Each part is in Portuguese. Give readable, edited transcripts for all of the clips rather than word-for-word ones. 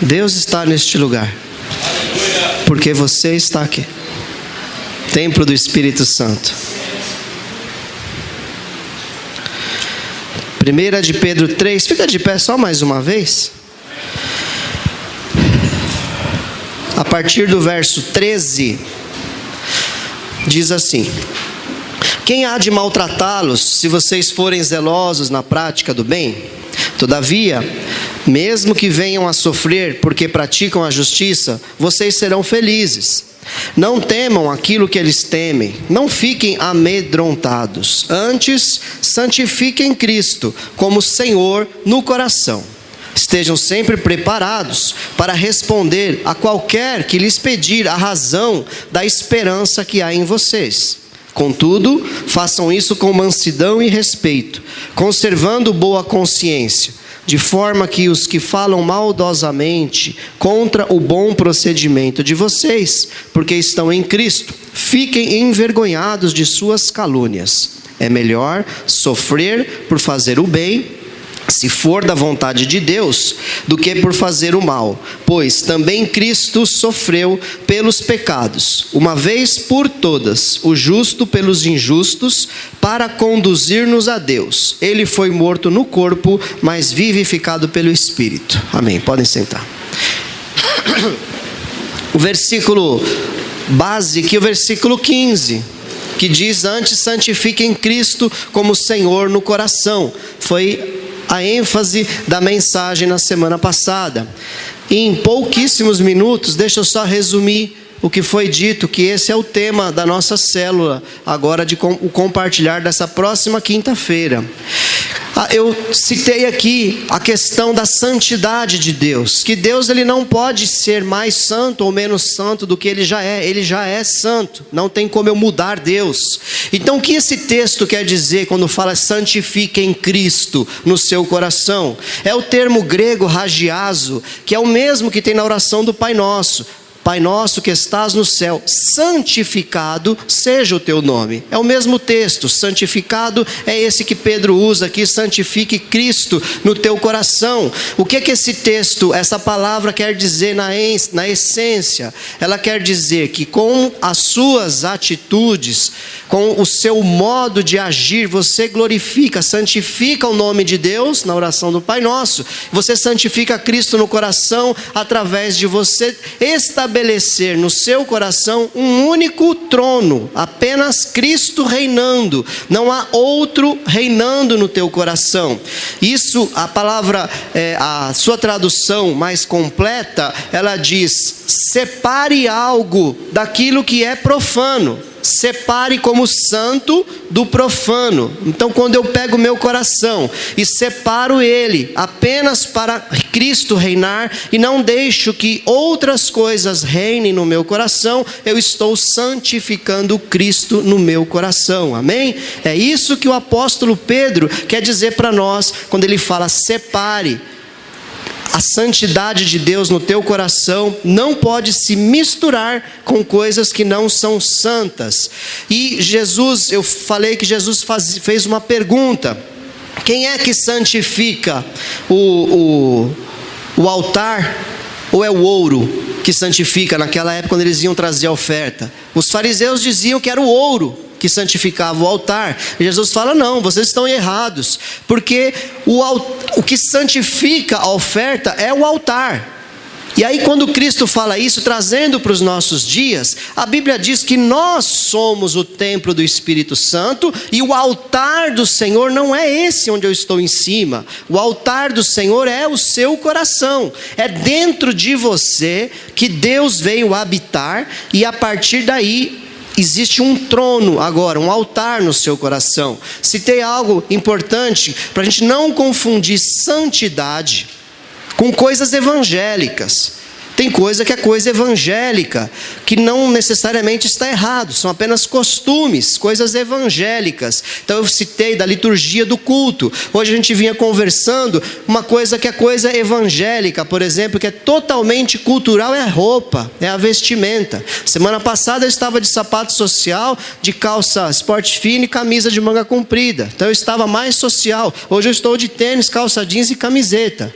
Deus está neste lugar, porque você está aqui. Templo do Espírito Santo. 1 de Pedro 3, fica de pé só mais uma vez. A partir do verso 13, diz assim: quem há de maltratá-los, se vocês forem zelosos na prática do bem? Todavia, mesmo que venham a sofrer porque praticam a justiça, vocês serão felizes. Não temam aquilo que eles temem, não fiquem amedrontados. Antes, santifiquem Cristo como Senhor no coração. Estejam sempre preparados para responder a qualquer que lhes pedir a razão da esperança que há em vocês. Contudo, façam isso com mansidão e respeito, conservando boa consciência, de forma que os que falam maldosamente contra o bom procedimento de vocês, porque estão em Cristo, fiquem envergonhados de suas calúnias. É melhor sofrer por fazer o bem, se for da vontade de Deus, do que por fazer o mal, pois também Cristo sofreu pelos pecados, uma vez por todas, o justo pelos injustos, para conduzir-nos a Deus. Ele foi morto no corpo, mas vivificado pelo Espírito. Amém. Podem sentar. O versículo base aqui, o versículo 15, que diz: antes santifiquem Cristo como Senhor no coração. Foi a ênfase da mensagem na semana passada. Em pouquíssimos minutos, deixa eu só resumir o que foi dito, que esse é o tema da nossa célula, agora o compartilhar dessa próxima quinta-feira. Eu citei aqui a questão da santidade de Deus, que Deus ele não pode ser mais santo ou menos santo do que ele já é santo, não tem como eu mudar Deus. Então o que esse texto quer dizer quando fala santifiquem Cristo no seu coração? É o termo grego hagiazo, que é o mesmo que tem na oração do Pai Nosso. Pai nosso que estás no céu, santificado seja o teu nome. É o mesmo texto, santificado é esse que Pedro usa aqui, santifique Cristo no teu coração. O que esse texto, essa palavra quer dizer na essência? Ela quer dizer que com as suas atitudes, com o seu modo de agir, você glorifica, santifica o nome de Deus na oração do Pai Nosso. Você santifica Cristo no coração através de você estabelecer no seu coração um único trono, apenas Cristo reinando, não há outro reinando no teu coração. Isso, a palavra, a sua tradução mais completa, ela diz: separe algo daquilo que é profano. Separe como santo do profano. Então quando eu pego o meu coração e separo ele apenas para Cristo reinar, e não deixo que outras coisas reinem no meu coração, eu estou santificando Cristo no meu coração. Amém? É isso que o apóstolo Pedro quer dizer para nós quando ele fala: separe. A santidade de Deus no teu coração não pode se misturar com coisas que não são santas. E Jesus, eu falei que Jesus fez uma pergunta: quem é que santifica o altar, ou é o ouro que santifica? Naquela época, quando eles iam trazer a oferta, os fariseus diziam que era o ouro que santificava o altar. E Jesus fala: não, vocês estão errados, porque o que santifica a oferta é o altar. E aí quando Cristo fala isso, trazendo para os nossos dias, a Bíblia diz que nós somos o templo do Espírito Santo, e o altar do Senhor não é esse onde eu estou em cima. O altar do Senhor é o seu coração, é dentro de você que Deus veio habitar, e a partir daí existe um trono agora, um altar no seu coração. Citei algo importante para a gente não confundir santidade com coisas evangélicas. Tem coisa que é coisa evangélica, que não necessariamente está errado, são apenas costumes, coisas evangélicas. Então eu citei da liturgia do culto. Hoje a gente vinha conversando, uma coisa que é coisa evangélica, por exemplo, que é totalmente cultural, é a roupa, é a vestimenta. Semana passada eu estava de sapato social, de calça esporte fino e camisa de manga comprida. Então eu estava mais social. Hoje eu estou de tênis, calça jeans e camiseta.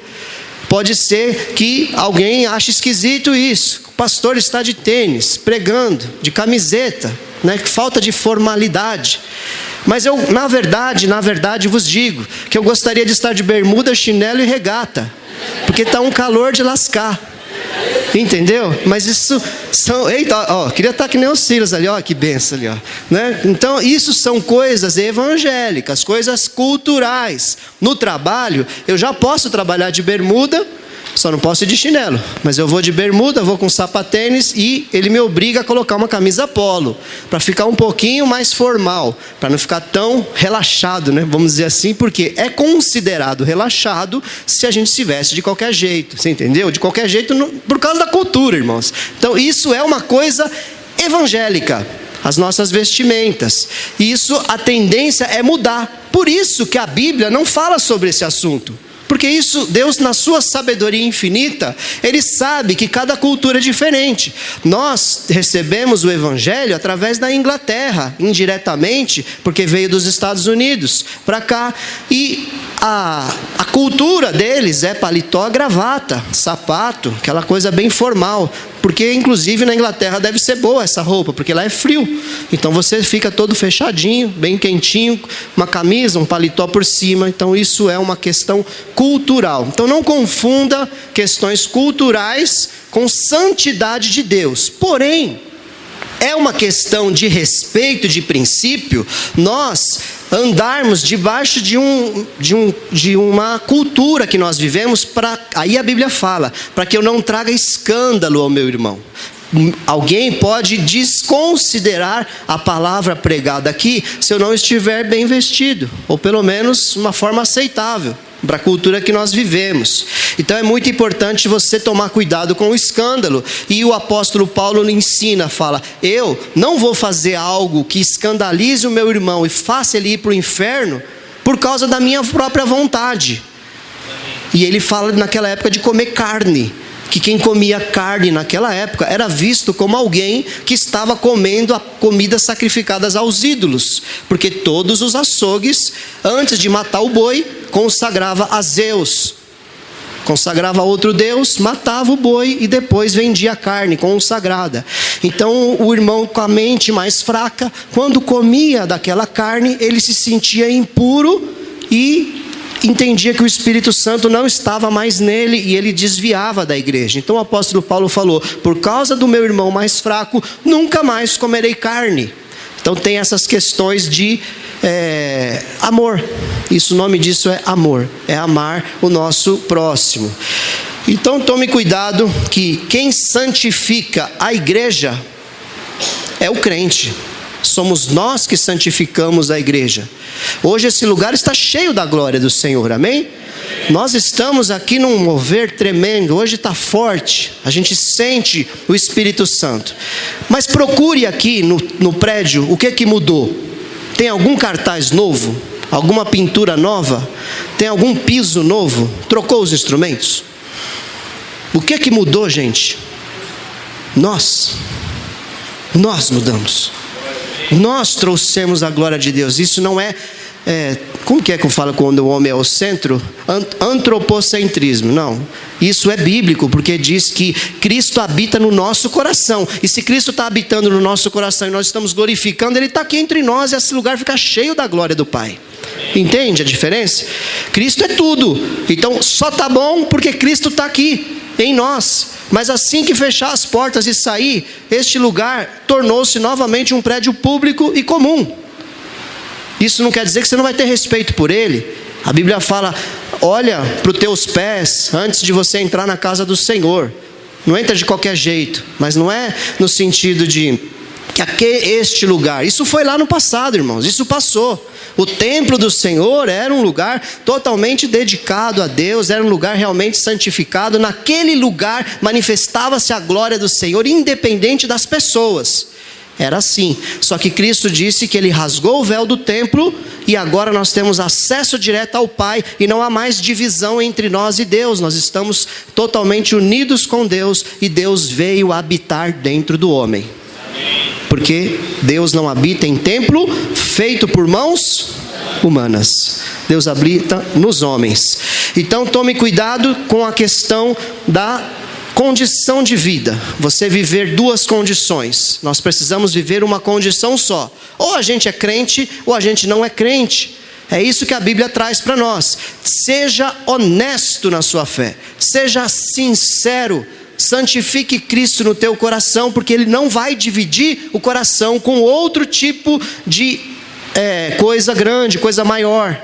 Pode ser que alguém ache esquisito isso. O pastor está de tênis, pregando, de camiseta, né? Falta de formalidade. Mas eu, na verdade vos digo que eu gostaria de estar de bermuda, chinelo e regata, porque está um calor de lascar. Entendeu? Mas isso são... Eita, ó, queria estar que nem os Silas ali, ó, que benção ali, ó, né? Então, isso são coisas evangélicas, coisas culturais. No trabalho, eu já posso trabalhar de bermuda, só não posso ir de chinelo. Mas eu vou de bermuda, vou com sapatênis e ele me obriga a colocar uma camisa polo, para ficar um pouquinho mais formal, para não ficar tão relaxado, né? Vamos dizer assim, porque é considerado relaxado se a gente se veste de qualquer jeito. Você entendeu? De qualquer jeito, por causa da cultura, irmãos. Então isso é uma coisa evangélica, as nossas vestimentas. E isso, a tendência é mudar. Por isso que a Bíblia não fala sobre esse assunto. Porque isso, Deus na sua sabedoria infinita, Ele sabe que cada cultura é diferente. Nós recebemos o Evangelho através da Inglaterra, indiretamente, porque veio dos Estados Unidos para cá. E a cultura deles é paletó, gravata, sapato, aquela coisa bem formal. Porque inclusive na Inglaterra deve ser boa essa roupa, porque lá é frio. Então você fica todo fechadinho, bem quentinho, uma camisa, um paletó por cima. Então isso é uma questão cultural. Então não confunda questões culturais com santidade de Deus. Porém, é uma questão de respeito, de princípio, nós andarmos debaixo de uma cultura que nós vivemos, aí a Bíblia fala, para que eu não traga escândalo ao meu irmão. Alguém pode desconsiderar a palavra pregada aqui se eu não estiver bem vestido, ou pelo menos uma forma aceitável para a cultura que nós vivemos. Então é muito importante você tomar cuidado com o escândalo. E o apóstolo Paulo ensina, fala: eu não vou fazer algo que escandalize o meu irmão e faça ele ir para o inferno por causa da minha própria vontade. E ele fala naquela época de comer carne, que quem comia carne naquela época era visto como alguém que estava comendo a comidas sacrificadas aos ídolos, porque todos os açougues, antes de matar o boi, consagrava a Zeus, consagrava a outro deus, matava o boi e depois vendia a carne consagrada. Então o irmão com a mente mais fraca, quando comia daquela carne, ele se sentia impuro e entendia que o Espírito Santo não estava mais nele e ele desviava da igreja. Então o apóstolo Paulo falou: por causa do meu irmão mais fraco, nunca mais comerei carne. Então tem essas questões de amor. Isso, o nome disso é amor, é amar o nosso próximo. Então tome cuidado, que quem santifica a igreja é o crente. Somos nós que santificamos a igreja. Hoje esse lugar está cheio da glória do Senhor, amém? Nós estamos aqui num mover tremendo, hoje está forte, a gente sente o Espírito Santo. Mas procure aqui no prédio, o que mudou? Tem algum cartaz novo? Alguma pintura nova? Tem algum piso novo? Trocou os instrumentos? O que mudou, gente? Nós mudamos. Nós trouxemos a glória de Deus. Isso não é como que eu falo quando o homem é o centro? Antropocentrismo. Não, isso é bíblico, porque diz que Cristo habita no nosso coração. E se Cristo está habitando no nosso coração e nós estamos glorificando, Ele está aqui entre nós e esse lugar fica cheio da glória do Pai. Entende a diferença? Cristo é tudo. Então só está bom porque Cristo está aqui em nós. Mas assim que fechar as portas e sair, este lugar tornou-se novamente um prédio público e comum. Isso não quer dizer que você não vai ter respeito por ele. A Bíblia fala: olha para os teus pés antes de você entrar na casa do Senhor. Não entra de qualquer jeito, mas não é no sentido de que este lugar, isso foi lá no passado, irmãos, isso passou. O templo do Senhor era um lugar totalmente dedicado a Deus, era um lugar realmente santificado. Naquele lugar manifestava-se a glória do Senhor, independente das pessoas. Era assim. Só que Cristo disse que Ele rasgou o véu do templo e agora nós temos acesso direto ao Pai e não há mais divisão entre nós e Deus. Nós estamos totalmente unidos com Deus e Deus veio habitar dentro do homem. porque Deus não habita em templo feito por mãos humanas. Deus habita nos homens. Então tome cuidado com a questão da condição de vida. Você viver duas condições. Nós precisamos viver uma condição só. Ou a gente é crente, ou a gente não é crente. É isso que a Bíblia traz para nós. Seja honesto na sua fé. Seja sincero. Santifique Cristo no teu coração, porque Ele não vai dividir o coração com outro tipo de coisa grande, coisa maior.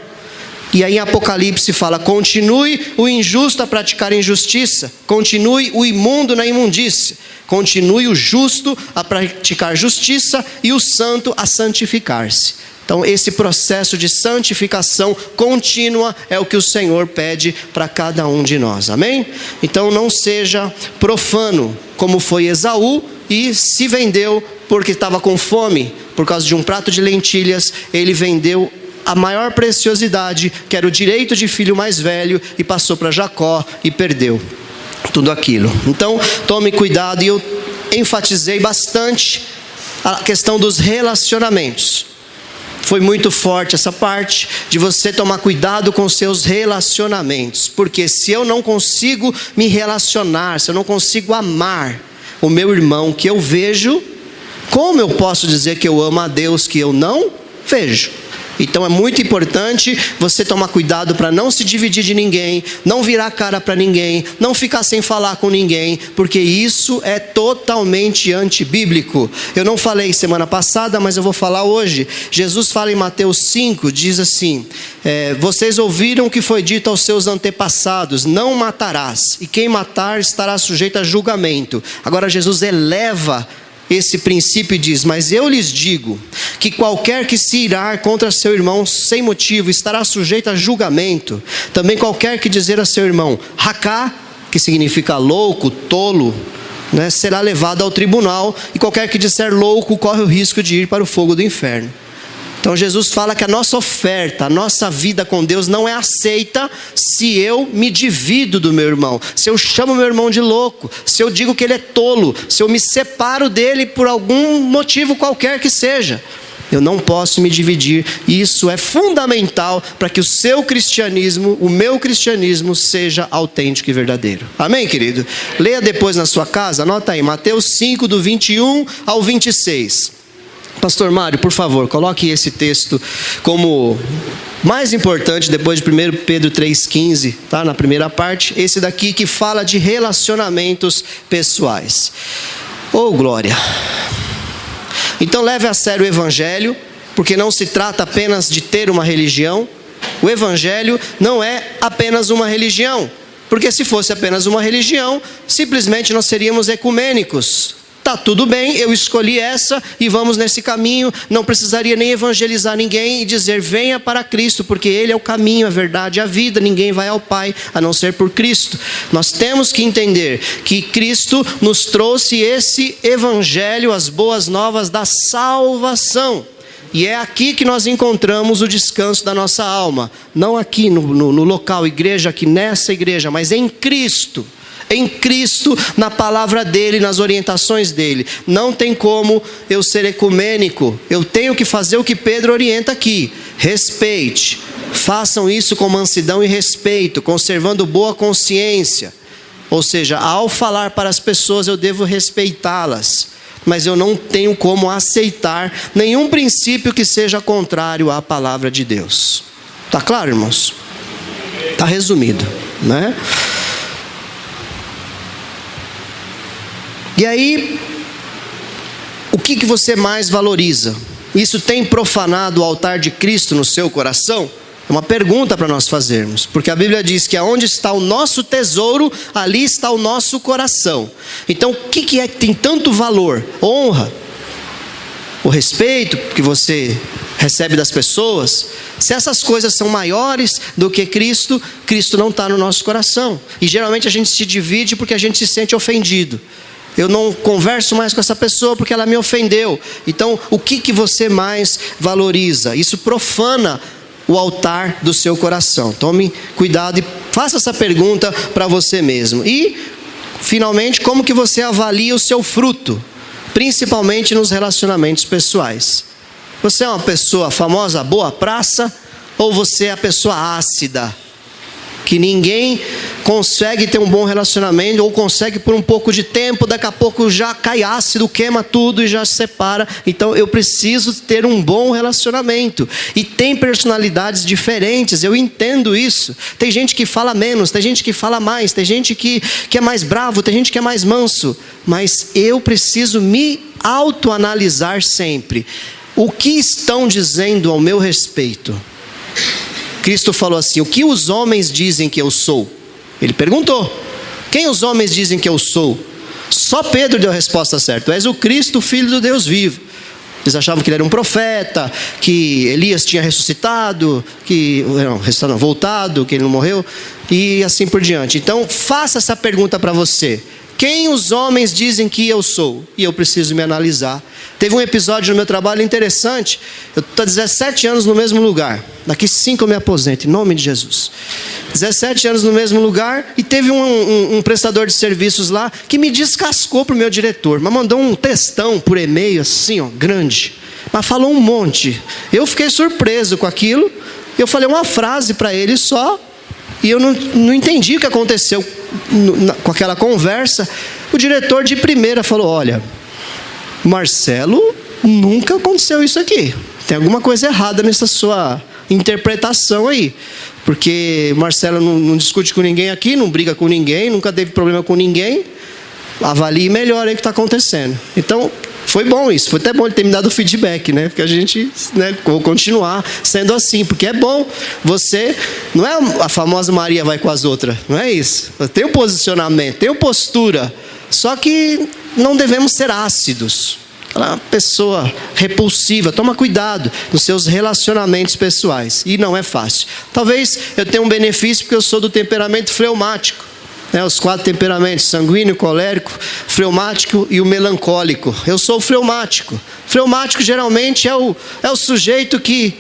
E aí em Apocalipse fala: continue o injusto a praticar injustiça, continue o imundo na imundícia, continue o justo a praticar justiça e o santo a santificar-se. Então esse processo de santificação contínua é o que o Senhor pede para cada um de nós, amém? Então não seja profano como foi Esaú e se vendeu porque estava com fome, por causa de um prato de lentilhas. Ele vendeu a maior preciosidade, que era o direito de filho mais velho, e passou para Jacó e perdeu tudo aquilo. Então tome cuidado, e eu enfatizei bastante a questão dos relacionamentos. Foi muito forte essa parte de você tomar cuidado com seus relacionamentos, porque se eu não consigo me relacionar, se eu não consigo amar o meu irmão que eu vejo, como eu posso dizer que eu amo a Deus que eu não vejo? Então é muito importante você tomar cuidado para não se dividir de ninguém, não virar a cara para ninguém, não ficar sem falar com ninguém, porque isso é totalmente antibíblico. Eu não falei semana passada, mas eu vou falar hoje. Jesus fala em Mateus 5, diz assim: vocês ouviram o que foi dito aos seus antepassados: não matarás, e quem matar estará sujeito a julgamento. Agora Jesus eleva esse princípio e diz: mas eu lhes digo que qualquer que se irar contra seu irmão sem motivo estará sujeito a julgamento. Também qualquer que dizer a seu irmão racá, que significa louco, tolo, será levado ao tribunal, e qualquer que disser louco corre o risco de ir para o fogo do inferno. Então Jesus fala que a nossa oferta, a nossa vida com Deus não é aceita se eu me divido do meu irmão, se eu chamo meu irmão de louco, se eu digo que ele é tolo, se eu me separo dele por algum motivo qualquer que seja. Eu não posso me dividir, e isso é fundamental para que o seu cristianismo, o meu cristianismo, seja autêntico e verdadeiro. Amém, querido? Leia depois na sua casa, anota aí, Mateus 5, do 21 ao 26. Pastor Mário, por favor, coloque esse texto como mais importante depois de 1 Pedro 3,15, tá? Na primeira parte, esse daqui que fala de relacionamentos pessoais. Oh, glória! Então leve a sério o Evangelho, porque não se trata apenas de ter uma religião. O Evangelho não é apenas uma religião, porque se fosse apenas uma religião, simplesmente nós seríamos ecumênicos. Tá tudo bem, eu escolhi essa e vamos nesse caminho, não precisaria nem evangelizar ninguém e dizer venha para Cristo, porque Ele é o caminho, a verdade e a vida, ninguém vai ao Pai a não ser por Cristo. Nós temos que entender que Cristo nos trouxe esse evangelho, as boas novas da salvação, e é aqui que nós encontramos o descanso da nossa alma, não aqui no local igreja, aqui nessa igreja, mas em Cristo. Em Cristo, na palavra dele, nas orientações dele. Não tem como eu ser ecumênico. Eu tenho que fazer o que Pedro orienta aqui. Respeite. Façam isso com mansidão e respeito, conservando boa consciência. Ou seja, ao falar para as pessoas, eu devo respeitá-las. Mas eu não tenho como aceitar nenhum princípio que seja contrário à palavra de Deus. Tá claro, irmãos? Tá resumido, né? E aí, o que você mais valoriza? Isso tem profanado o altar de Cristo no seu coração? É uma pergunta para nós fazermos, porque a Bíblia diz que aonde está o nosso tesouro, ali está o nosso coração. Então, o que é que tem tanto valor? Honra, o respeito que você recebe das pessoas. Se essas coisas são maiores do que Cristo, Cristo não está no nosso coração. E geralmente a gente se divide porque a gente se sente ofendido. Eu não converso mais com essa pessoa porque ela me ofendeu. Então, o que você mais valoriza? Isso profana o altar do seu coração. Tome cuidado e faça essa pergunta para você mesmo. E, finalmente, como que você avalia o seu fruto? principalmente nos relacionamentos pessoais. Você é uma pessoa famosa, boa praça, ou você é a pessoa ácida, que ninguém consegue ter um bom relacionamento, ou consegue por um pouco de tempo, daqui a pouco já cai ácido, queima tudo e já se separa. Então eu preciso ter um bom relacionamento. E tem personalidades diferentes, eu entendo isso. Tem gente que fala menos, tem gente que fala mais, tem gente que é mais bravo, tem gente que é mais manso. Mas eu preciso me autoanalisar sempre. O que estão dizendo ao meu respeito? Cristo falou assim: o que os homens dizem que eu sou? Ele perguntou: quem os homens dizem que eu sou? Só Pedro deu a resposta certa: tu és o Cristo, filho do Deus vivo. Eles achavam que ele era um profeta, que Elias tinha ressuscitado, voltado, que ele não morreu, e assim por diante. Então faça essa pergunta para você: quem os homens dizem que eu sou? E eu preciso me analisar. Teve um episódio no meu trabalho interessante. Eu estou há 17 anos no mesmo lugar. Daqui 5 eu me aposento, em nome de Jesus. 17 anos no mesmo lugar. E teve um prestador de serviços lá que me descascou para o meu diretor. Mas mandou um textão por e-mail assim, ó, grande. Mas falou um monte. Eu fiquei surpreso com aquilo. Eu falei uma frase para ele só. E eu não entendi o que aconteceu com aquela conversa. O diretor de primeira falou: olha, Marcelo, nunca aconteceu isso aqui. Tem alguma coisa errada nessa sua interpretação aí. Porque Marcelo não discute com ninguém aqui, não briga com ninguém, nunca teve problema com ninguém. Avalie melhor aí o que está acontecendo. Então, foi bom isso. Foi até bom ele ter me dado feedback, né? Porque a gente, vou continuar sendo assim. Porque é bom você... Não é a famosa Maria vai com as outras. Não é isso. Tem um posicionamento, tem uma postura. Só que não devemos ser ácidos. Aquela pessoa repulsiva. Toma cuidado nos seus relacionamentos pessoais. E não é fácil. Talvez eu tenha um benefício porque eu sou do temperamento fleumático. Os 4 temperamentos: sanguíneo, colérico, fleumático e o melancólico. Eu sou o fleumático. Fleumático geralmente é o sujeito que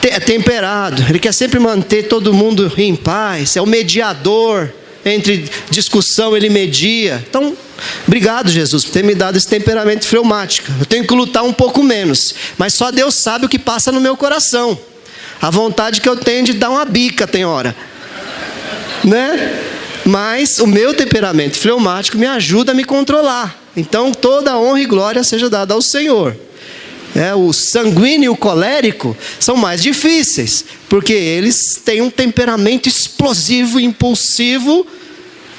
é temperado. Ele quer sempre manter todo mundo em paz. É o mediador. Entre discussão ele media. Então, obrigado, Jesus, por ter me dado esse temperamento fleumático. Eu tenho que lutar um pouco menos. Mas só Deus sabe o que passa no meu coração. A vontade que eu tenho de dar uma bica tem hora. Né? Mas o meu temperamento fleumático me ajuda a me controlar. Então toda a honra e glória seja dada ao Senhor. O sanguíneo e o colérico são mais difíceis, porque eles têm um temperamento explosivo, impulsivo.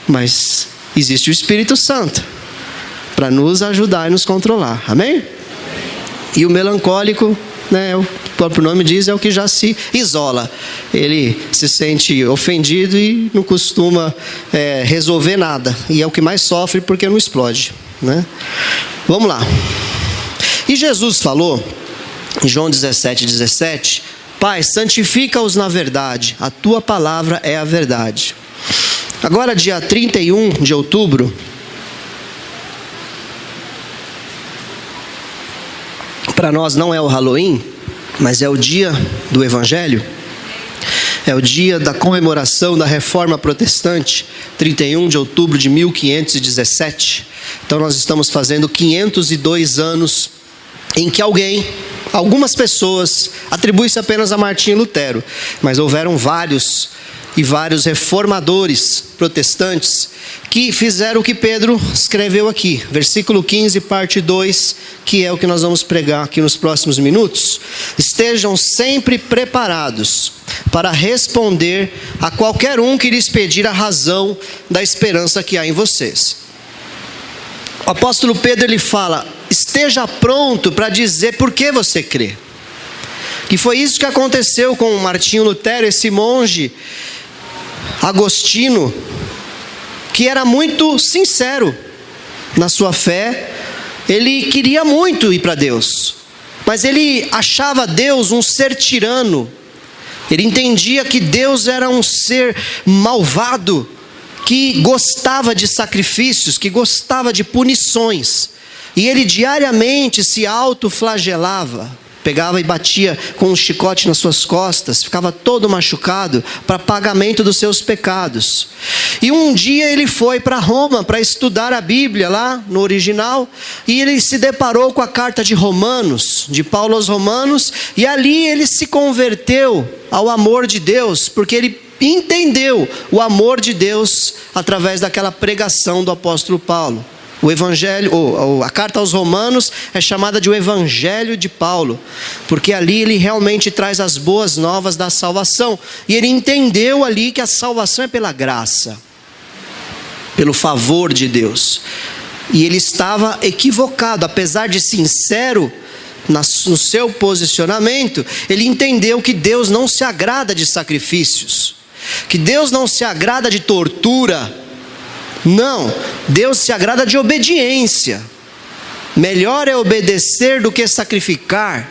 Mas existe o Espírito Santo para nos ajudar e nos controlar. Amém? E o melancólico, o próprio nome diz, é o que já se isola. Ele se sente ofendido e não costuma resolver nada. E é o que mais sofre porque não explode. Vamos lá. E Jesus falou, em João 17:17, Pai, santifica-os na verdade. A tua palavra é a verdade. Agora, dia 31 de outubro, para nós não é o Halloween, mas é o dia do Evangelho. É o dia da comemoração da Reforma Protestante, 31 de outubro de 1517. Então nós estamos fazendo 502 anos em que algumas pessoas, atribui-se apenas a Martinho Lutero, mas houveram vários reformadores protestantes que fizeram o que Pedro escreveu aqui, versículo 15, parte 2, que é o que nós vamos pregar aqui nos próximos minutos. Estejam sempre preparados para responder a qualquer um que lhes pedir a razão da esperança que há em vocês. O apóstolo Pedro, ele fala: esteja pronto para dizer por que você crê. Que foi isso que aconteceu com Martinho Lutero, esse monge agostino, que era muito sincero na sua fé. Ele queria muito ir para Deus, mas ele achava Deus um ser tirano. Ele entendia que Deus era um ser malvado, que gostava de sacrifícios, que gostava de punições. E ele diariamente se autoflagelava. pegava e batia com um chicote nas suas costas, ficava todo machucado para pagamento dos seus pecados. E um dia ele foi para Roma para estudar a Bíblia lá no original, e ele se deparou com a carta de Romanos, de Paulo aos Romanos, e ali ele se converteu ao amor de Deus, porque ele entendeu o amor de Deus através daquela pregação do apóstolo Paulo. O evangelho, a carta aos Romanos é chamada de o Evangelho de Paulo, porque ali ele realmente traz as boas novas da salvação, e ele entendeu ali que a salvação é pela graça, pelo favor de Deus, e ele estava equivocado, apesar de sincero no seu posicionamento. Ele entendeu que Deus não se agrada de sacrifícios, que Deus não se agrada de tortura. Não, Deus se agrada de obediência. Melhor é obedecer do que sacrificar,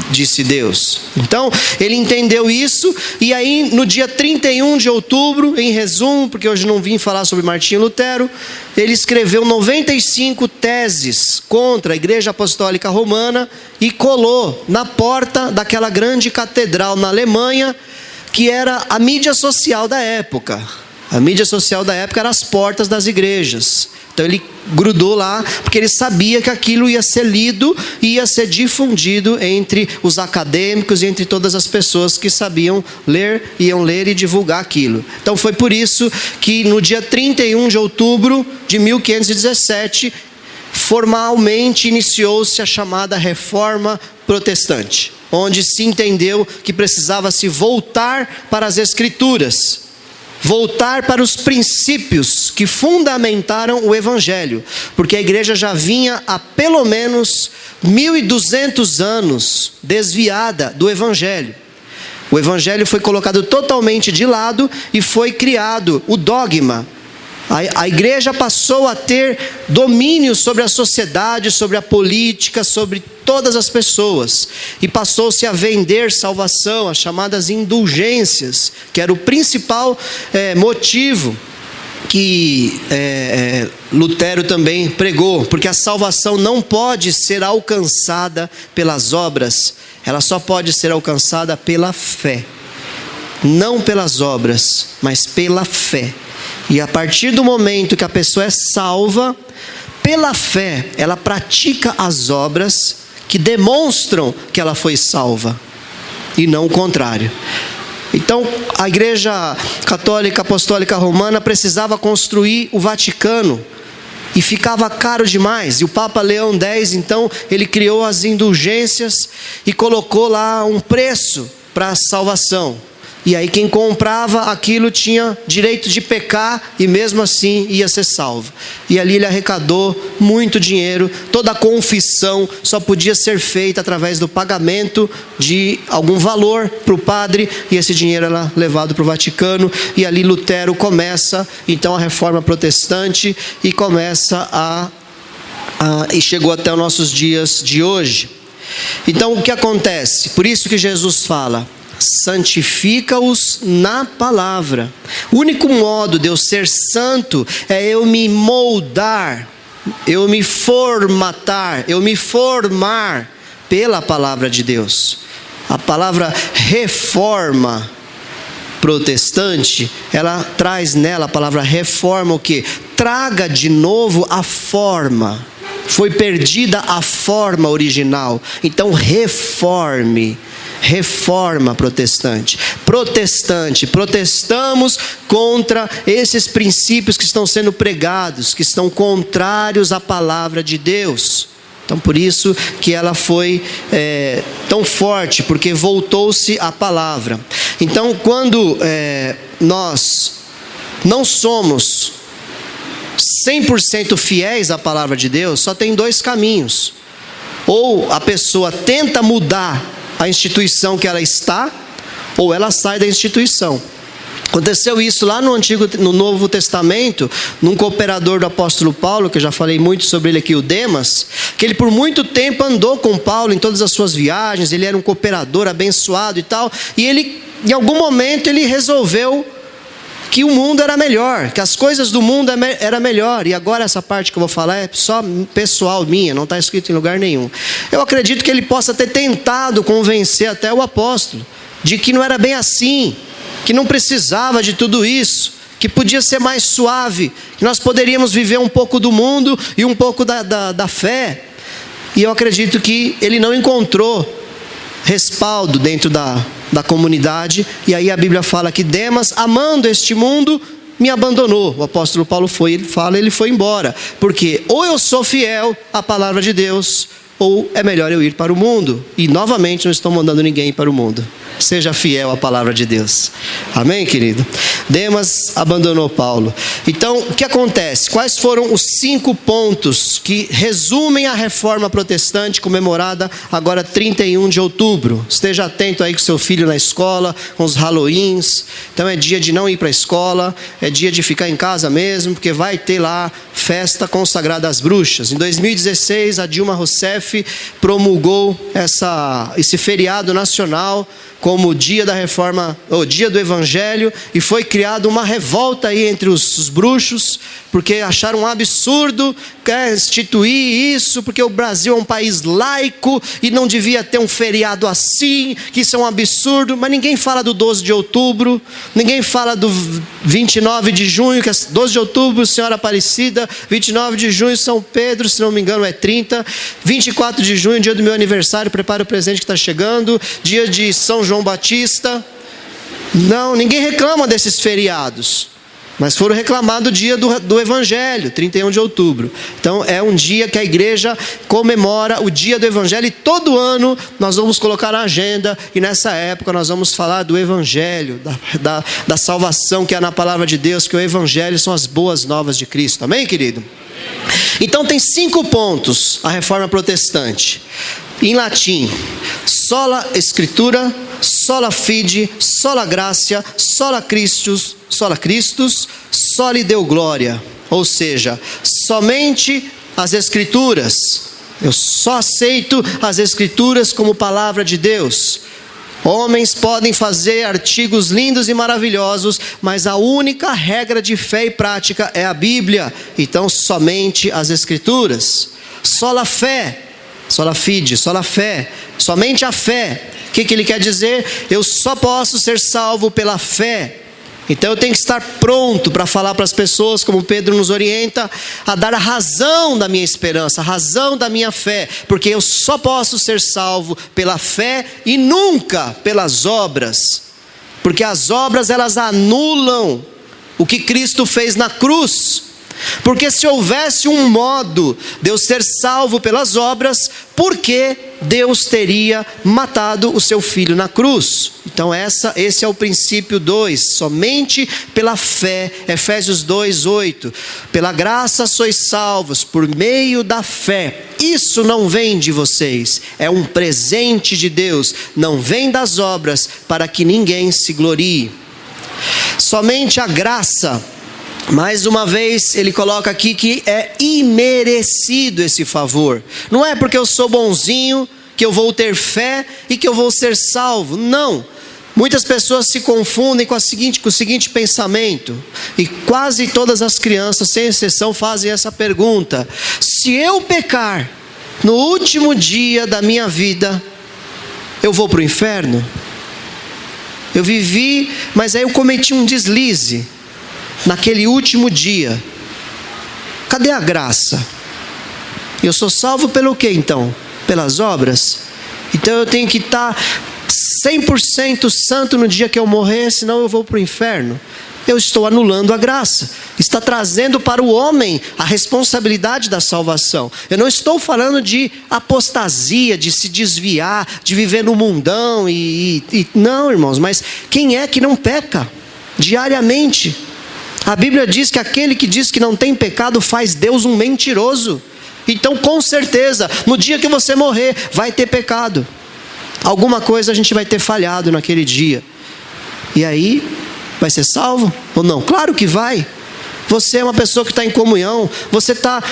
disse Deus. Então, ele entendeu isso, e aí no dia 31 de outubro, em resumo, porque hoje não vim falar sobre Martinho Lutero, ele escreveu 95 teses contra a Igreja Apostólica Romana e colou na porta daquela grande catedral na Alemanha, que era a mídia social da época. A mídia social da época era as portas das igrejas. Então ele grudou lá, porque ele sabia que aquilo ia ser lido e ia ser difundido entre os acadêmicos e entre todas as pessoas que sabiam ler, iam ler e divulgar aquilo. Então foi por isso que no dia 31 de outubro de 1517, formalmente iniciou-se a chamada Reforma Protestante, onde se entendeu que precisava se voltar para as Escrituras, voltar para os princípios que fundamentaram o Evangelho, porque a igreja já vinha há pelo menos 1200 anos desviada do Evangelho. O Evangelho foi colocado totalmente de lado e foi criado o dogma. A igreja passou a ter domínio sobre a sociedade, sobre a política, sobre todas as pessoas, e passou-se a vender salvação, as chamadas indulgências, que era o principal motivo que Lutero também pregou, porque a salvação não pode ser alcançada pelas obras, ela só pode ser alcançada pela fé, não pelas obras, mas pela fé. E a partir do momento que a pessoa é salva, pela fé, ela pratica as obras que demonstram que ela foi salva, e não o contrário. Então, a Igreja Católica Apostólica Romana precisava construir o Vaticano, e ficava caro demais. E o Papa Leão X, então, ele criou as indulgências e colocou lá um preço para a salvação. E aí quem comprava aquilo tinha direito de pecar e mesmo assim ia ser salvo. E ali ele arrecadou muito dinheiro. Toda a confissão só podia ser feita através do pagamento de algum valor para o padre, e esse dinheiro era levado para o Vaticano. E ali Lutero começa então a Reforma Protestante e começa e chegou até os nossos dias de hoje. Então o que acontece? Por isso que Jesus fala: santifica-os na palavra. O único modo de eu ser santo é eu me moldar, eu me formatar, eu me formar pela palavra de Deus. A palavra reforma protestante, ela traz nela, a palavra reforma, o que? Traga de novo a forma. Foi perdida a forma original, então reforme. Reforma protestante. Protestamos contra esses princípios que estão sendo pregados, que estão contrários à palavra de Deus. Então por isso que ela foi tão forte, porque voltou-se à palavra. Então quando nós não somos 100% fiéis à palavra de Deus, só tem dois caminhos: ou a pessoa tenta mudar a instituição que ela está, ou ela sai da instituição. Aconteceu isso lá no Novo Testamento, num cooperador do apóstolo Paulo, que eu já falei muito sobre ele aqui, o Demas, que ele por muito tempo andou com Paulo em todas as suas viagens, ele era um cooperador abençoado e tal, e ele, em algum momento, ele resolveu que o mundo era melhor, que as coisas do mundo era melhor. E agora essa parte que eu vou falar é só pessoal minha, não está escrito em lugar nenhum. Eu acredito que ele possa ter tentado convencer até o apóstolo de que não era bem assim, que não precisava de tudo isso, que podia ser mais suave, que nós poderíamos viver um pouco do mundo e um pouco da fé. E eu acredito que ele não encontrou respaldo dentro da comunidade, e aí a Bíblia fala que Demas, amando este mundo, me abandonou. O apóstolo Paulo ele foi embora, porque ou eu sou fiel à palavra de Deus, ou é melhor eu ir para o mundo. E novamente não estou mandando ninguém ir para o mundo. Seja fiel à palavra de Deus. Amém, querido? Demas abandonou Paulo. Então, o que acontece? Quais foram os 5 pontos que resumem a reforma protestante comemorada agora 31 de outubro? Esteja atento aí com seu filho na escola, com os Halloweens. Então é dia de não ir para a escola, é dia de ficar em casa mesmo, porque vai ter lá festa consagrada às bruxas. Em 2016, a Dilma Rousseff promulgou esse feriado nacional como dia da reforma, ou dia do evangelho, e foi criada uma revolta aí entre os bruxos, porque acharam um absurdo instituir isso, porque o Brasil é um país laico e não devia ter um feriado assim, que isso é um absurdo. Mas ninguém fala do 12 de outubro, ninguém fala do 29 de junho, que é 12 de outubro, Senhora Aparecida, 29 de junho, São Pedro, se não me engano é 30, 24 de junho, dia do meu aniversário, prepara o presente que está chegando, dia de São João Batista. Não, ninguém reclama desses feriados, mas foram reclamados o dia do Evangelho, 31 de outubro. Então é um dia que a igreja comemora o dia do Evangelho, e todo ano nós vamos colocar na agenda, e nessa época nós vamos falar do Evangelho, da salvação que é na palavra de Deus, que o Evangelho são as boas novas de Cristo. Amém, querido? Então tem 5 pontos a reforma protestante. Em latim: sola Scriptura, sola fide, sola gratia, sola Christus, soli Deo gloria. Ou seja, somente as Escrituras. Eu só aceito as Escrituras como palavra de Deus. Homens podem fazer artigos lindos e maravilhosos, mas a única regra de fé e prática é a Bíblia. Então somente as Escrituras. Sola fé, sola fide, sola fé, somente a fé. O que ele quer dizer? Eu só posso ser salvo pela fé. Então eu tenho que estar pronto para falar para as pessoas, como Pedro nos orienta, a dar a razão da minha esperança, a razão da minha fé, porque eu só posso ser salvo pela fé e nunca pelas obras, porque as obras elas anulam o que Cristo fez na cruz. Porque se houvesse um modo de eu ser salvo pelas obras, por que Deus teria matado o seu filho na cruz? Então esse é o princípio 2, somente pela fé. Efésios 2:8, pela graça sois salvos por meio da fé. Isso não vem de vocês, é um presente de Deus, não vem das obras, para que ninguém se glorie. Somente a graça. Mais uma vez ele coloca aqui que é imerecido esse favor. Não é porque eu sou bonzinho que eu vou ter fé e que eu vou ser salvo. Não. Muitas pessoas se confundem com o seguinte pensamento, e quase todas as crianças, sem exceção, fazem essa pergunta: se eu pecar no último dia da minha vida, eu vou para o inferno? Eu vivi, mas aí eu cometi um deslize naquele último dia. Cadê a graça? Eu sou salvo pelo quê então? Pelas obras? Então eu tenho que estar 100% santo no dia que eu morrer, senão eu vou para o inferno. Eu estou anulando a graça. Está trazendo para o homem a responsabilidade da salvação. Eu não estou falando de apostasia, de se desviar, de viver no mundão não, irmãos, mas quem é que não peca diariamente? A Bíblia diz que aquele que diz que não tem pecado faz Deus um mentiroso. Então com certeza, no dia que você morrer, vai ter pecado. Alguma coisa a gente vai ter falhado naquele dia. E aí, vai ser salvo ou não? Claro que vai. Você é uma pessoa que está em comunhão, você está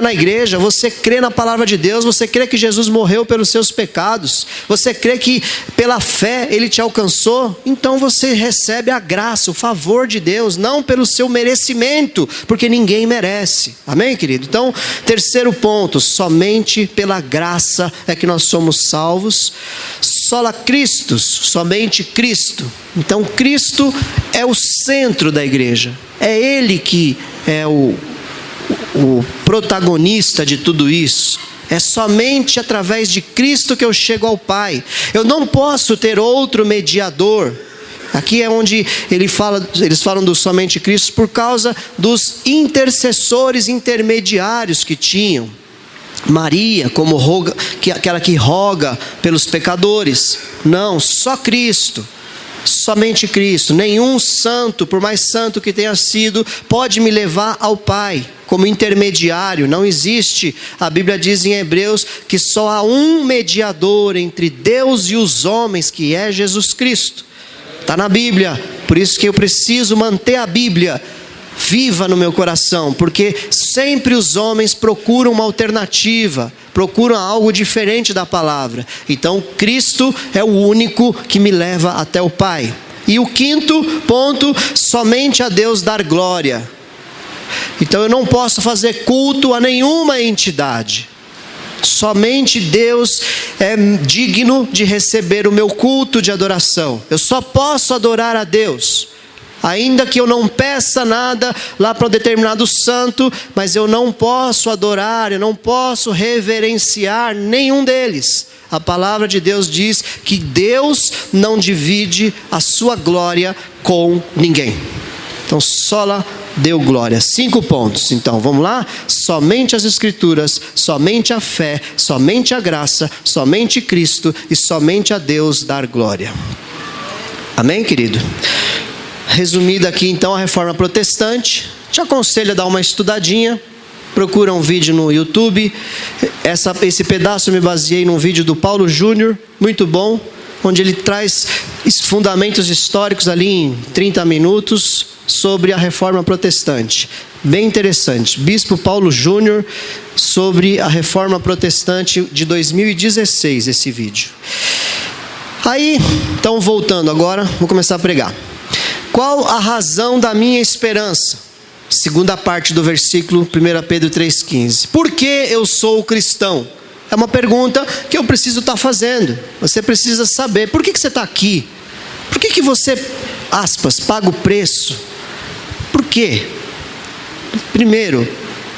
na igreja, você crê na palavra de Deus, você crê que Jesus morreu pelos seus pecados, você crê que pela fé Ele te alcançou, então você recebe a graça, o favor de Deus, não pelo seu merecimento, porque ninguém merece. Amém, querido? Então, terceiro ponto, somente pela graça é que nós somos salvos. Sola Christus, somente Cristo. Então Cristo é o centro da igreja, é Ele que é o protagonista de tudo isso. É somente através de Cristo que eu chego ao Pai. Eu não posso ter outro mediador. Aqui é onde eles falam do somente Cristo por causa dos intercessores intermediários que tinham. Maria, como aquela que roga pelos pecadores. Não, só Cristo. Somente Cristo. Nenhum santo, por mais santo que tenha sido, pode me levar ao Pai como intermediário. Não existe. A Bíblia diz em Hebreus que só há um mediador entre Deus e os homens, que é Jesus Cristo. Está na Bíblia. Por isso que eu preciso manter a Bíblia viva no meu coração, porque sempre os homens procuram uma alternativa, procuram algo diferente da palavra. Então Cristo é o único que me leva até o Pai. E o quinto ponto, somente a Deus dar glória. Então eu não posso fazer culto a nenhuma entidade. Somente Deus é digno de receber o meu culto de adoração. Eu só posso adorar a Deus, ainda que eu não peça nada lá para um determinado santo, mas eu não posso adorar, eu não posso reverenciar nenhum deles. A palavra de Deus diz que Deus não divide a sua glória com ninguém. Então, sola deu glória. 5 pontos. Então, vamos lá? Somente as Escrituras, somente a fé, somente a graça, somente Cristo e somente a Deus dar glória. Amém, querido? Resumida aqui então a Reforma Protestante. Te aconselho a dar uma estudadinha. Procura um vídeo no YouTube. Esse pedaço eu me baseei num vídeo do Paulo Júnior, muito bom, onde ele traz fundamentos históricos ali em 30 minutos sobre a Reforma Protestante. Bem interessante. Bispo Paulo Júnior, sobre a Reforma Protestante de 2016, esse vídeo. Aí, então voltando agora, vou começar a pregar. Qual a razão da minha esperança? Segunda parte do versículo 1 Pedro 3,15. Por que eu sou cristão? É uma pergunta que eu preciso estar fazendo. Você precisa saber. Por que você está aqui? Por que você, aspas, paga o preço? Por quê? Primeiro,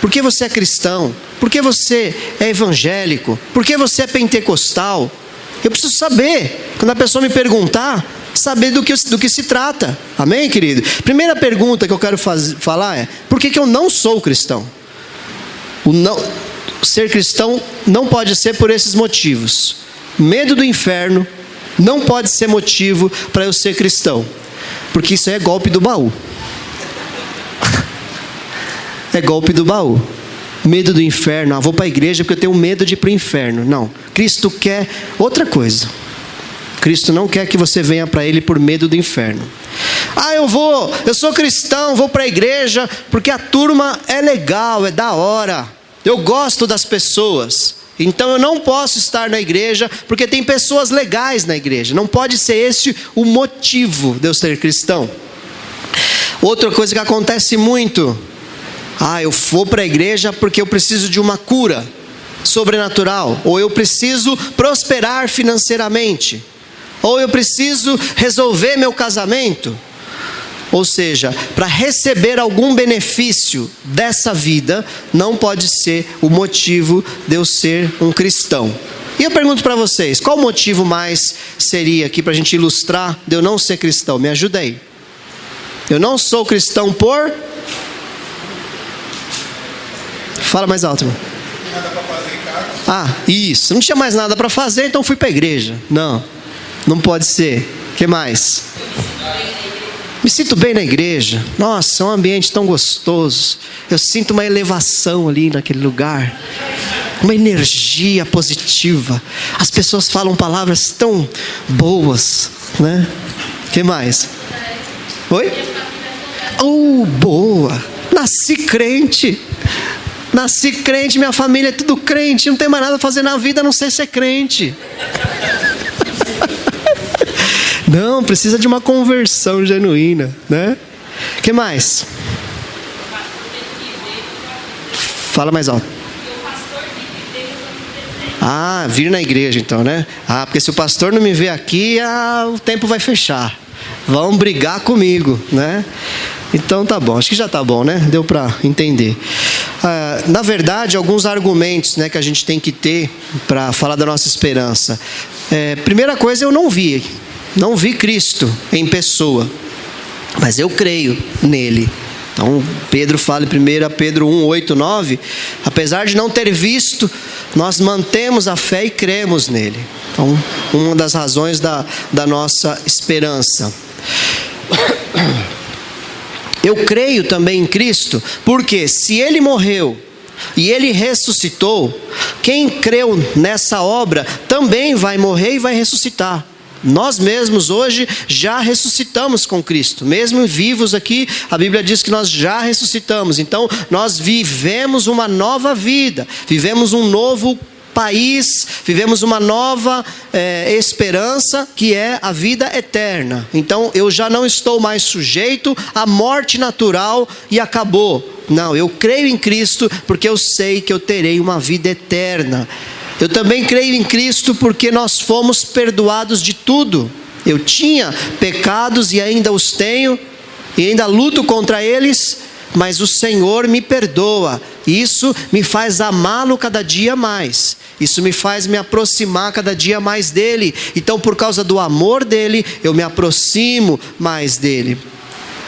por que você é cristão? Por que você é evangélico? Por que você é pentecostal? Eu preciso saber. Quando a pessoa me perguntar, saber do que se trata. Amém, querido? Primeira pergunta que eu quero falar é: por que eu não sou cristão? Ser cristão não pode ser por esses motivos. Medo do inferno não pode ser motivo para eu ser cristão, porque isso é golpe do baú. É golpe do baú. Medo do inferno, vou para a igreja porque eu tenho medo de ir para o inferno. Não, Cristo quer outra coisa. Cristo não quer que você venha para Ele por medo do inferno. Eu sou cristão, vou para a igreja porque a turma é legal, é da hora. Eu gosto das pessoas. Então eu não posso estar na igreja porque tem pessoas legais na igreja. Não pode ser esse o motivo de eu ser cristão. Outra coisa que acontece muito: eu vou para a igreja porque eu preciso de uma cura sobrenatural, ou eu preciso prosperar financeiramente, ou eu preciso resolver meu casamento. Ou seja, para receber algum benefício dessa vida, não pode ser o motivo de eu ser um cristão. E eu pergunto para vocês, qual motivo mais seria aqui para a gente ilustrar de eu não ser cristão? Me ajuda aí. Eu não sou cristão por... Fala mais alto, irmão. Nada para fazer em casa. Isso. Não tinha mais nada para fazer, então fui para a igreja. Não pode ser. O que mais? Me sinto bem na igreja. Nossa, é um ambiente tão gostoso. Eu sinto uma elevação ali naquele lugar. Uma energia positiva. As pessoas falam palavras tão boas, né? O que mais? Oi? Boa. Nasci crente, minha família é tudo crente, não tem mais nada a fazer na vida a não ser crente. Não, precisa de uma conversão genuína, né? O que mais? Fala mais alto. Ah, vir na igreja então, né? Ah, porque se o pastor não me vê aqui, o tempo vai fechar. Vão brigar comigo, né? Então tá bom, acho que já tá bom, né? Deu para entender. Na verdade, alguns argumentos, né, que a gente tem que ter para falar da nossa esperança. Primeira coisa, eu não vi Cristo em pessoa, mas eu creio nele. Então Pedro fala em 1 Pedro 1, 8, 9, apesar de não ter visto, nós mantemos a fé e cremos nele. Então, uma das razões da nossa esperança. Eu creio também em Cristo, porque se ele morreu e ele ressuscitou, quem creu nessa obra também vai morrer e vai ressuscitar. Nós mesmos hoje já ressuscitamos com Cristo, mesmo vivos aqui, a Bíblia diz que nós já ressuscitamos. Então nós vivemos uma nova vida, vivemos um novo país, vivemos uma nova esperança, que é a vida eterna. Então eu já não estou mais sujeito à morte natural e acabou. Não, eu creio em Cristo porque eu sei que eu terei uma vida eterna. Eu também creio em Cristo porque nós fomos perdoados de tudo. Eu tinha pecados e ainda os tenho, e ainda luto contra eles, mas o Senhor me perdoa. Isso me faz amá-lo cada dia mais. Isso me faz me aproximar cada dia mais dele. Então, por causa do amor dele, eu me aproximo mais dele.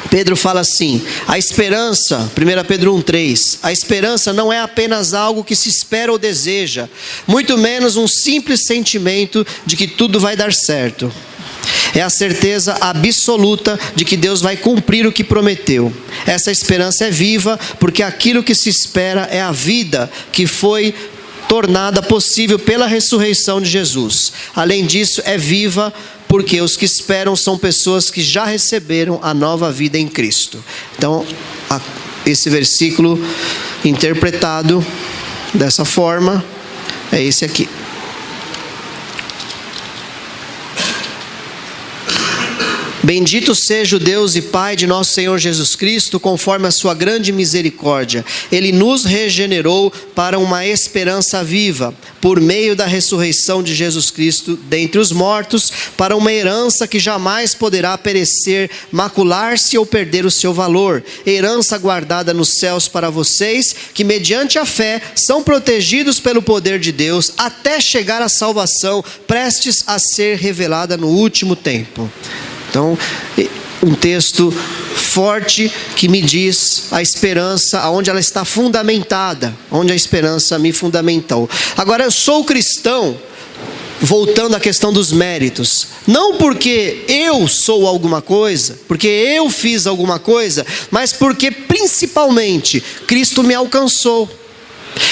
Pedro fala assim, a esperança, 1 Pedro 1,3, a esperança não é apenas algo que se espera ou deseja, muito menos um simples sentimento de que tudo vai dar certo. É a certeza absoluta de que Deus vai cumprir o que prometeu. Essa esperança é viva, porque aquilo que se espera é a vida que foi tornada possível pela ressurreição de Jesus. Além disso, é viva porque os que esperam são pessoas que já receberam a nova vida em Cristo. Então, esse versículo interpretado dessa forma é esse aqui. Bendito seja o Deus e Pai de nosso Senhor Jesus Cristo, conforme a sua grande misericórdia. Ele nos regenerou para uma esperança viva, por meio da ressurreição de Jesus Cristo dentre os mortos, para uma herança que jamais poderá perecer, macular-se ou perder o seu valor. Herança guardada nos céus para vocês, que mediante a fé são protegidos pelo poder de Deus, até chegar à salvação, prestes a ser revelada no último tempo. Então, um texto forte que me diz a esperança, aonde ela está fundamentada, onde a esperança me fundamentou. Agora, eu sou cristão, voltando à questão dos méritos, não porque eu sou alguma coisa, porque eu fiz alguma coisa, mas porque principalmente Cristo me alcançou.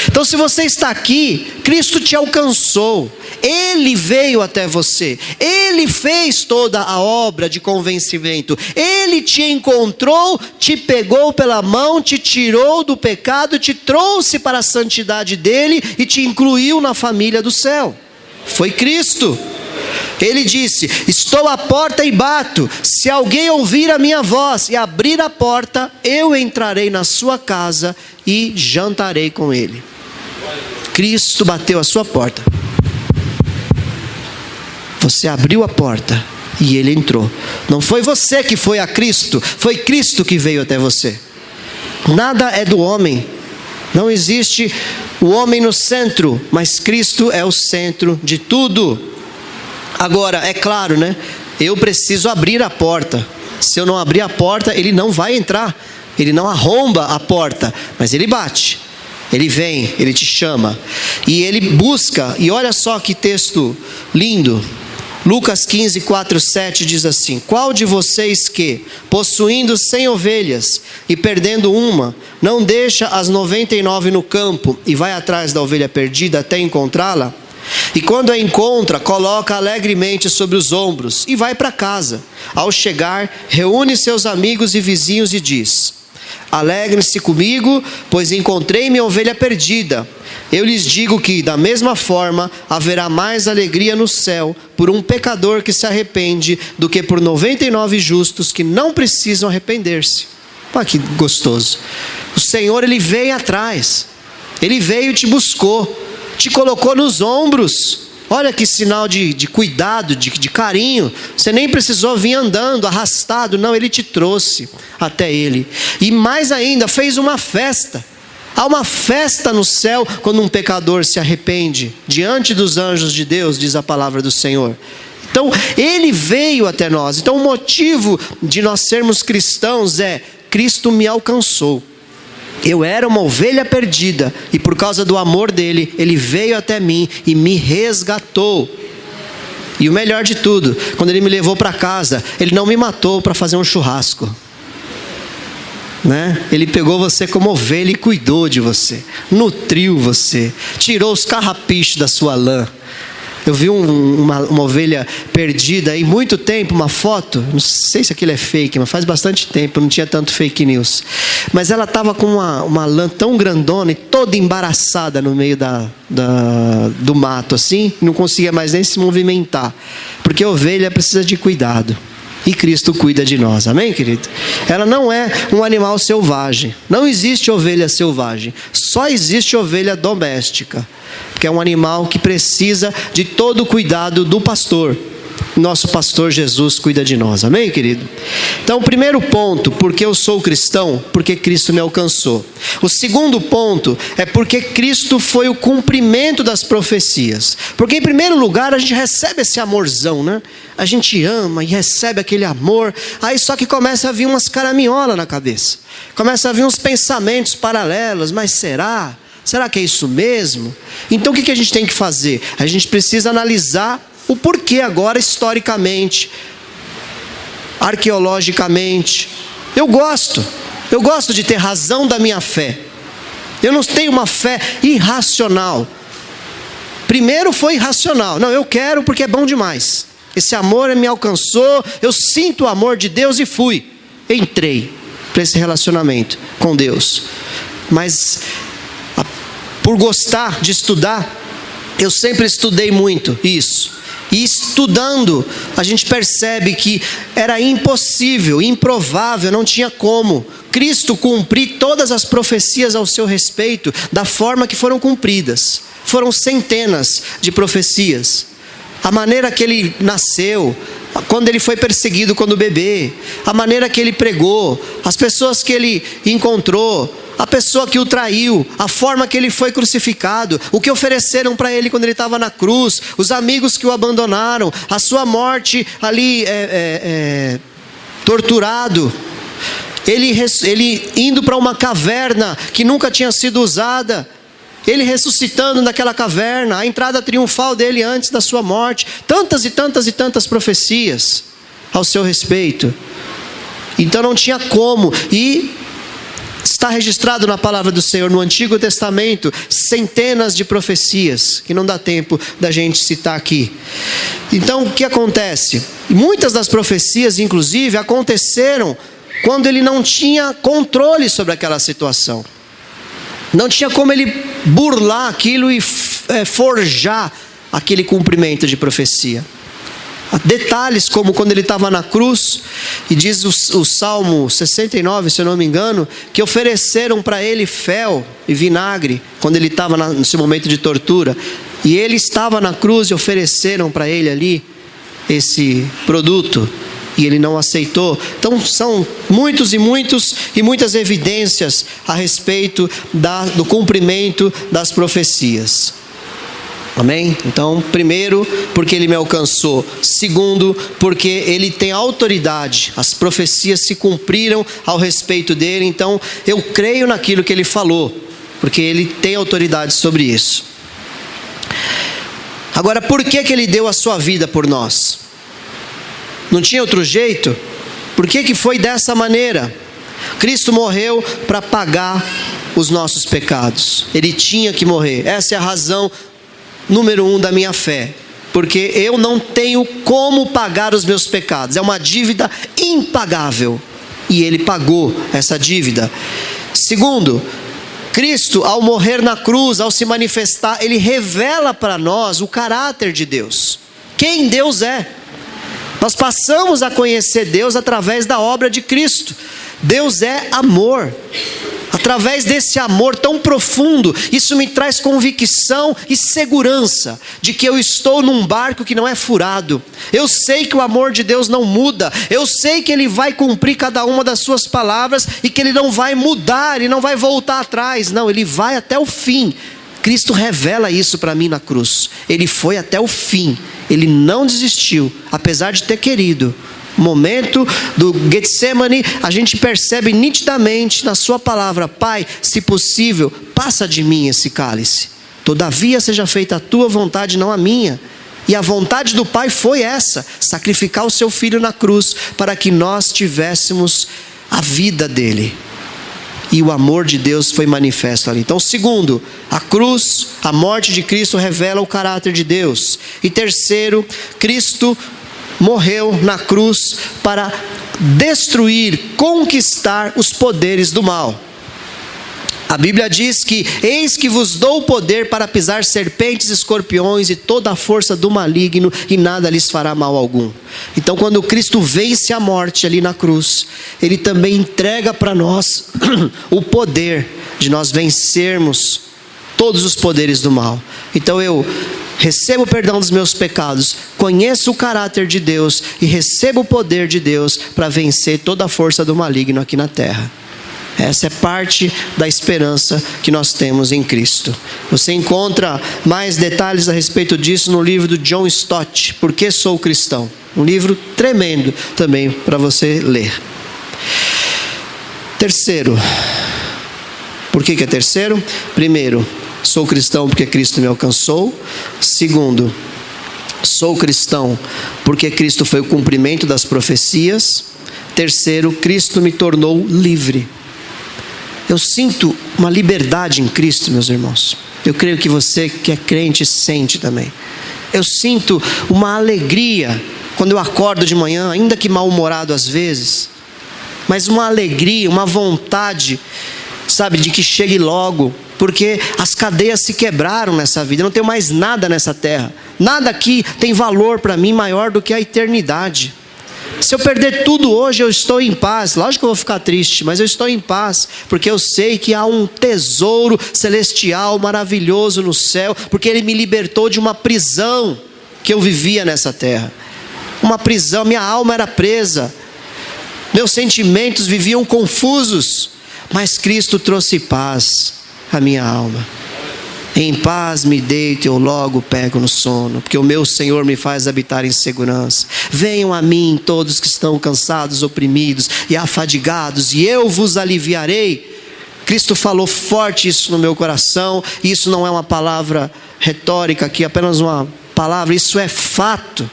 Então, se você está aqui, Cristo te alcançou, Ele veio até você, Ele fez toda a obra de convencimento, Ele te encontrou, te pegou pela mão, te tirou do pecado, te trouxe para a santidade dEle e te incluiu na família do céu. Foi Cristo. Ele disse, estou à porta e bato, se alguém ouvir a minha voz e abrir a porta, eu entrarei na sua casa e jantarei com ele. Cristo bateu a sua porta. Você abriu a porta e ele entrou. Não foi você que foi a Cristo, foi Cristo que veio até você. Nada é do homem. Não existe o homem no centro, mas Cristo é o centro de tudo. Agora, é claro, né? Eu preciso abrir a porta. Se eu não abrir a porta, ele não vai entrar. Ele não arromba a porta, mas ele bate. Ele vem, ele te chama. E ele busca. E olha só que texto lindo. Lucas 15, 4, 7 diz assim: qual de vocês que, possuindo 100 ovelhas e perdendo uma, não deixa as 99 no campo e vai atrás da ovelha perdida até encontrá-la? E quando a encontra, coloca alegremente sobre os ombros e vai para casa. Ao chegar, reúne seus amigos e vizinhos e diz: Alegrem-se comigo, pois encontrei minha ovelha perdida. Eu lhes digo que, da mesma forma, haverá mais alegria no céu por um pecador que se arrepende do que por 99 justos que não precisam arrepender-se. Olha que gostoso. O Senhor, Ele veio atrás. Ele veio e te buscou, te colocou nos ombros. Olha que sinal de cuidado, de carinho. Você nem precisou vir andando, arrastado. Não, Ele te trouxe até Ele. E mais ainda, fez uma festa. Há uma festa no céu quando um pecador se arrepende. Diante dos anjos de Deus, diz a palavra do Senhor. Então, Ele veio até nós. Então, o motivo de nós sermos cristãos é: Cristo me alcançou. Eu era uma ovelha perdida, e por causa do amor dele, ele veio até mim e me resgatou. E o melhor de tudo, quando ele me levou para casa, ele não me matou para fazer um churrasco, né? Ele pegou você como ovelha e cuidou de você, nutriu você, tirou os carrapichos da sua lã. Eu vi uma ovelha perdida aí muito tempo, uma foto, não sei se aquilo é fake, mas faz bastante tempo, não tinha tanto fake news. Mas ela estava com uma lã tão grandona e toda embaraçada no meio do mato assim, não conseguia mais nem se movimentar, porque a ovelha precisa de cuidado. E Cristo cuida de nós, amém, querido? Ela não é um animal selvagem, não existe ovelha selvagem, só existe ovelha doméstica, que é um animal que precisa de todo o cuidado do pastor. Nosso pastor Jesus cuida de nós, amém, querido? Então, o primeiro ponto, porque eu sou cristão, porque Cristo me alcançou. O segundo ponto é porque Cristo foi o cumprimento das profecias. Porque em primeiro lugar a gente recebe esse amorzão, né? A gente ama e recebe aquele amor, aí só que começa a vir umas caraminholas na cabeça. Começa a vir uns pensamentos paralelos, mas será? Será que é isso mesmo? Então o que a gente tem que fazer? A gente precisa analisar o porquê agora historicamente, arqueologicamente. Eu gosto de ter razão da minha fé. Eu não tenho uma fé irracional. Primeiro foi irracional. Não, eu quero porque é bom demais. Esse amor me alcançou, eu sinto o amor de Deus e fui. Entrei para esse relacionamento com Deus. Mas por gostar de estudar, eu sempre estudei muito isso. E estudando, a gente percebe que era impossível, improvável, não tinha como Cristo cumprir todas as profecias ao seu respeito da forma que foram cumpridas. Foram centenas de profecias. A maneira que ele nasceu, quando ele foi perseguido quando bebê, a maneira que ele pregou, as pessoas que ele encontrou, a pessoa que o traiu, a forma que ele foi crucificado, o que ofereceram para ele quando ele estava na cruz, os amigos que o abandonaram, a sua morte ali torturado, ele indo para uma caverna que nunca tinha sido usada, ele ressuscitando naquela caverna, a entrada triunfal dele antes da sua morte, tantas e tantas e tantas profecias ao seu respeito. Então não tinha como, e está registrado na palavra do Senhor no Antigo Testamento centenas de profecias que não dá tempo da gente citar aqui. Então o que acontece? Muitas das profecias inclusive aconteceram quando ele não tinha controle sobre aquela situação. Não tinha como ele burlar aquilo e forjar aquele cumprimento de profecia. Detalhes como quando ele estava na cruz, e diz o Salmo 69, se eu não me engano, que ofereceram para ele fel e vinagre, quando ele estava nesse momento de tortura, e ele estava na cruz e ofereceram para ele ali esse produto, e ele não aceitou. Então são muitas evidências a respeito do cumprimento das profecias. Amém? Então, primeiro, porque ele me alcançou. Segundo, porque ele tem autoridade. As profecias se cumpriram ao respeito dele. Então, eu creio naquilo que ele falou, porque ele tem autoridade sobre isso. Agora, por que ele deu a sua vida por nós? Não tinha outro jeito? Por que foi dessa maneira? Cristo morreu para pagar os nossos pecados. Ele tinha que morrer. Essa é a razão número 1 da minha fé, porque eu não tenho como pagar os meus pecados, é uma dívida impagável. e Ele pagou essa dívida. Segundo, Cristo, ao morrer na cruz, ao se manifestar, Ele revela para nós o caráter de Deus, quem Deus é. Nós passamos a conhecer Deus através da obra de Cristo. Deus é amor. Através desse amor tão profundo, isso me traz convicção e segurança de que eu estou num barco que não é furado. Eu sei que o amor de Deus não muda. Eu sei que Ele vai cumprir cada uma das suas palavras e que Ele não vai mudar, Ele não vai voltar atrás. Não, Ele vai até o fim. Cristo revela isso para mim na cruz. Ele foi até o fim. Ele não desistiu, apesar de ter querido. Momento do Getsemane, a gente percebe nitidamente na sua palavra: Pai, se possível, passa de mim esse cálice, todavia seja feita a tua vontade, não a minha. E a vontade do Pai foi essa: sacrificar o seu Filho na cruz, para que nós tivéssemos a vida dele. E o amor de Deus foi manifesto ali. Então, segundo, a cruz, a morte de Cristo revela o caráter de Deus. E terceiro, Cristo morreu na cruz para destruir, conquistar os poderes do mal. A Bíblia diz que: eis que vos dou o poder para pisar serpentes, escorpiões e toda a força do maligno, e nada lhes fará mal algum. Então, quando Cristo vence a morte ali na cruz, Ele também entrega para nós o poder de nós vencermos todos os poderes do mal. Então eu recebo o perdão dos meus pecados, conheço o caráter de Deus e recebo o poder de Deus para vencer toda a força do maligno aqui na terra. Essa é parte da esperança que nós temos em Cristo. Você encontra mais detalhes a respeito disso no livro do John Stott, Por que Sou Cristão? Um livro tremendo também para você ler. Terceiro. Por que é terceiro? Primeiro, sou cristão porque Cristo me alcançou. Segundo, sou cristão porque Cristo foi o cumprimento das profecias. Terceiro, Cristo me tornou livre. Eu sinto uma liberdade em Cristo, meus irmãos. Eu creio que você que é crente sente também. Eu sinto uma alegria quando eu acordo de manhã, ainda que mal-humorado às vezes, mas uma alegria, uma vontade, sabe, de que chegue logo, porque as cadeias se quebraram nessa vida. Eu não tenho mais nada nessa terra. Nada aqui tem valor para mim maior do que a eternidade. Se eu perder tudo hoje, eu estou em paz. Lógico que eu vou ficar triste, mas eu estou em paz, porque eu sei que há um tesouro celestial maravilhoso no céu, porque Ele me libertou de uma prisão que eu vivia nessa terra. Uma prisão, minha alma era presa, meus sentimentos viviam confusos, mas Cristo trouxe paz à minha alma. Em paz me deito, eu logo pego no sono, porque o meu Senhor me faz habitar em segurança. Venham a mim todos que estão cansados, oprimidos e afadigados, e eu vos aliviarei. Cristo falou forte isso no meu coração. Isso não é uma palavra retórica aqui, apenas uma palavra, isso é fato.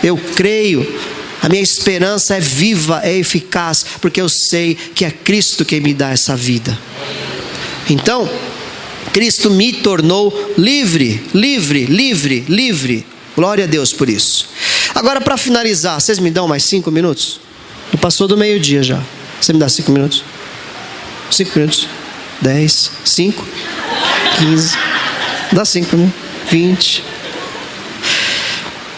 Eu creio, a minha esperança é viva, é eficaz, porque eu sei que é Cristo quem me dá essa vida. Então, Cristo me tornou livre. Glória a Deus por isso. Agora, para finalizar, vocês me dão mais 5 minutos? Não passou do meio-dia já. Você me dá 5 minutos? 5 minutos? 10, 5, 15, dá 5 minutos, 20.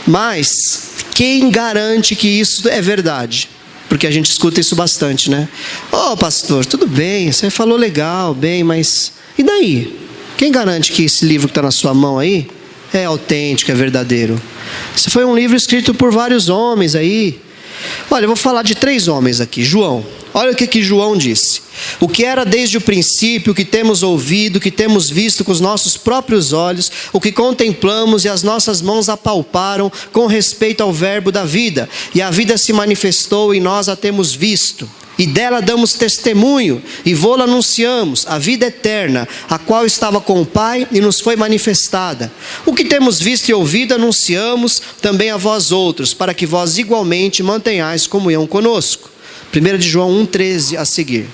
Mas quem garante que isso é verdade? Porque a gente escuta isso bastante, né? Ô pastor, tudo bem, você falou legal, bem, mas e daí? Quem garante que esse livro que está na sua mão aí é autêntico, é verdadeiro? Esse foi um livro escrito por vários homens aí. Olha, eu vou falar de 3 homens aqui. João, olha o que João disse: o que era desde o princípio, o que temos ouvido, o que temos visto com os nossos próprios olhos, o que contemplamos e as nossas mãos apalparam com respeito ao verbo da vida. E a vida se manifestou e nós a temos visto. E dela damos testemunho e vô-la anunciamos, a vida eterna, a qual estava com o Pai e nos foi manifestada. O que temos visto e ouvido anunciamos também a vós outros, para que vós igualmente mantenhais comunhão conosco. 1 João 1,13 a seguir.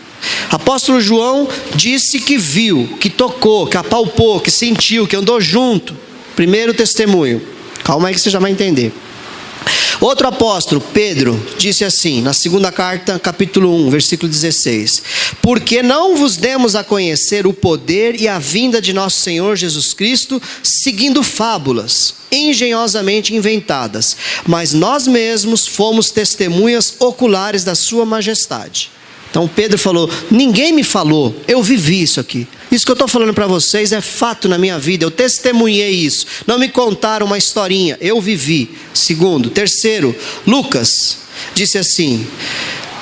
Apóstolo João disse que viu, que tocou, que apalpou, que sentiu, que andou junto. Primeiro testemunho. Calma aí que você já vai entender. Outro apóstolo, Pedro, disse assim, na segunda carta, capítulo 1, versículo 16: porque não vos demos a conhecer o poder e a vinda de nosso Senhor Jesus Cristo, seguindo fábulas, engenhosamente inventadas, mas nós mesmos fomos testemunhas oculares da sua majestade. Então Pedro falou, ninguém me falou, eu vivi isso aqui. Isso que eu estou falando para vocês é fato na minha vida, eu testemunhei isso. Não me contaram uma historinha, eu vivi. Segundo, terceiro, Lucas disse assim: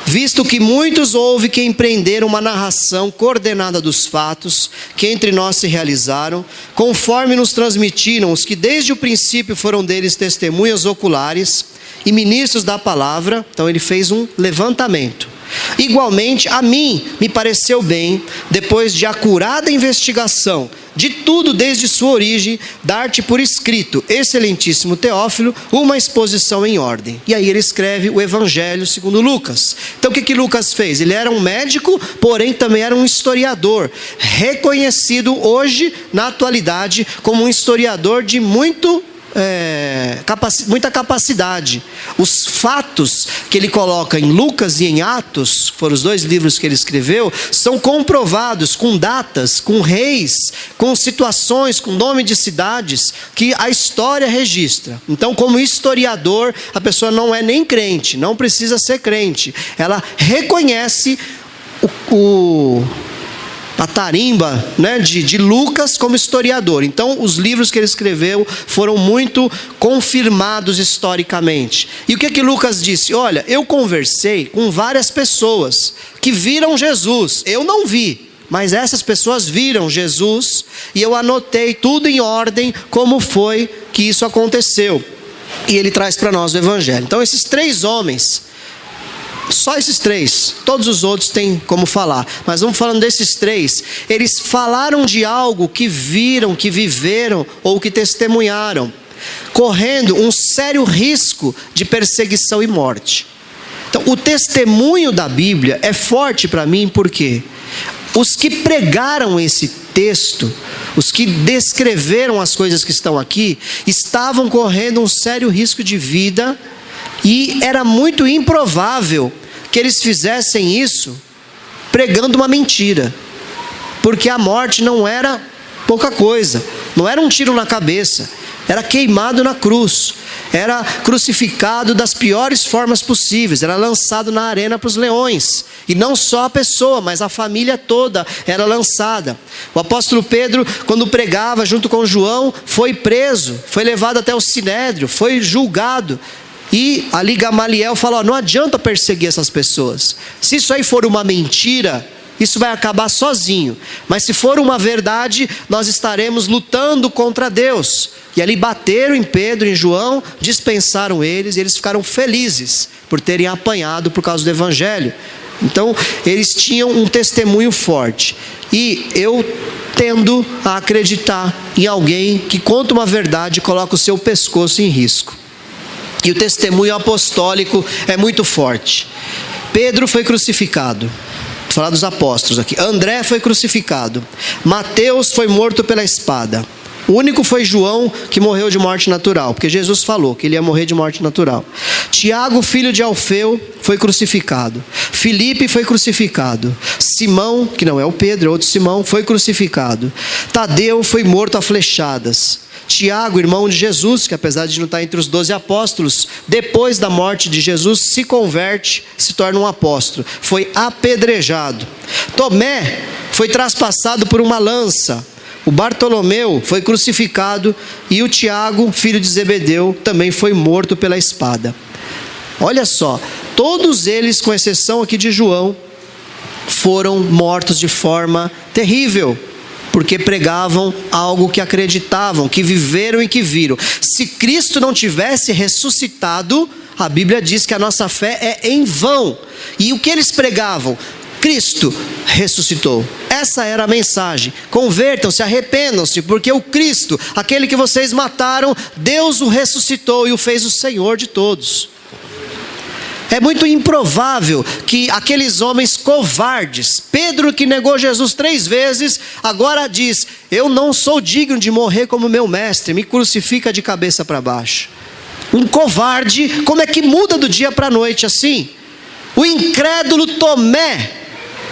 visto que muitos houve que empreenderam uma narração coordenada dos fatos que entre nós se realizaram, conforme nos transmitiram os que desde o princípio foram deles testemunhas oculares e ministros da palavra. Então ele fez um levantamento. Igualmente a mim me pareceu bem, depois de acurada investigação de tudo desde sua origem, dar-te por escrito, excelentíssimo Teófilo, uma exposição em ordem. E aí ele escreve o Evangelho segundo Lucas. Então o que Lucas fez? Ele era um médico, porém também era um historiador, reconhecido hoje na atualidade como um historiador de muita capacidade. Os fatos que ele coloca em Lucas e em Atos, foram os 2 livros que ele escreveu, são comprovados com datas, com reis, com situações, com nome de cidades que a história registra. Então, como historiador, a pessoa não é nem crente, não precisa ser crente, ela reconhece a tarimba, né, de Lucas como historiador. Então os livros que ele escreveu foram muito confirmados historicamente. E o que Lucas disse? Olha, eu conversei com várias pessoas que viram Jesus, eu não vi, mas essas pessoas viram Jesus, e eu anotei tudo em ordem como foi que isso aconteceu. E ele traz para nós o Evangelho. Então esses 3 homens, só esses 3, todos os outros têm como falar, mas vamos falando desses 3, eles falaram de algo que viram, que viveram ou que testemunharam, correndo um sério risco de perseguição e morte. Então o testemunho da Bíblia é forte para mim, porque os que pregaram esse texto, os que descreveram as coisas que estão aqui, estavam correndo um sério risco de vida, e era muito improvável que eles fizessem isso pregando uma mentira, porque a morte não era pouca coisa, não era um tiro na cabeça, era queimado na cruz, era crucificado das piores formas possíveis, era lançado na arena para os leões, e não só a pessoa, mas a família toda era lançada. O apóstolo Pedro, quando pregava junto com João, foi preso, foi levado até o Sinédrio, foi julgado. E ali Gamaliel fala, não adianta perseguir essas pessoas. Se isso aí for uma mentira, isso vai acabar sozinho. Mas se for uma verdade, nós estaremos lutando contra Deus. E ali bateram em Pedro e em João, dispensaram eles, e eles ficaram felizes por terem apanhado por causa do Evangelho. Então, eles tinham um testemunho forte. E eu tendo a acreditar em alguém que conta uma verdade e coloca o seu pescoço em risco. E o testemunho apostólico é muito forte. Pedro foi crucificado. Vou falar dos apóstolos aqui. André foi crucificado. Mateus foi morto pela espada. O único foi João que morreu de morte natural, porque Jesus falou que ele ia morrer de morte natural. Tiago, filho de Alfeu, foi crucificado. Filipe foi crucificado. Simão, que não é o Pedro, é outro Simão, foi crucificado. Tadeu foi morto a flechadas. Tiago, irmão de Jesus, que apesar de não estar entre os 12 apóstolos, depois da morte de Jesus se converte, se torna um apóstolo, foi apedrejado. Tomé foi traspassado por uma lança. O Bartolomeu foi crucificado, e o Tiago, filho de Zebedeu, também foi morto pela espada. Olha só, todos eles, com exceção aqui de João, foram mortos de forma terrível, porque pregavam algo que acreditavam, que viveram e que viram. Se Cristo não tivesse ressuscitado, a Bíblia diz que a nossa fé é em vão. E o que eles pregavam? Cristo ressuscitou. Essa era a mensagem. Convertam-se, arrependam-se, porque o Cristo, aquele que vocês mataram, Deus o ressuscitou e o fez o Senhor de todos. É muito improvável que aqueles homens covardes, Pedro que negou Jesus 3 vezes, agora diz, eu não sou digno de morrer como meu mestre, me crucifica de cabeça para baixo. um covarde, como é que muda do dia para a noite assim? O incrédulo Tomé,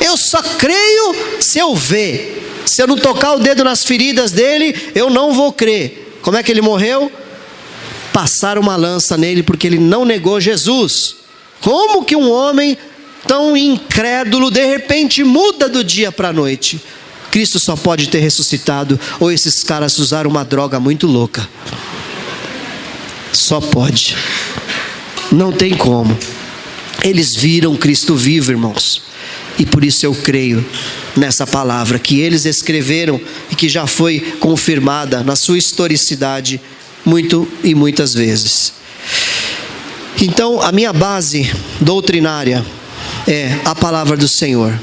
eu só creio se eu ver. Se eu não tocar o dedo nas feridas dele, eu não vou crer. Como é que ele morreu? Passaram uma lança nele porque ele não negou Jesus. Como que um homem tão incrédulo de repente muda do dia para a noite? Cristo só pode ter ressuscitado, ou esses caras usaram uma droga muito louca. Só pode. Não tem como. Eles viram Cristo vivo, irmãos. E por isso eu creio nessa palavra que eles escreveram e que já foi confirmada na sua historicidade muitas vezes. Então, a minha base doutrinária é a palavra do Senhor.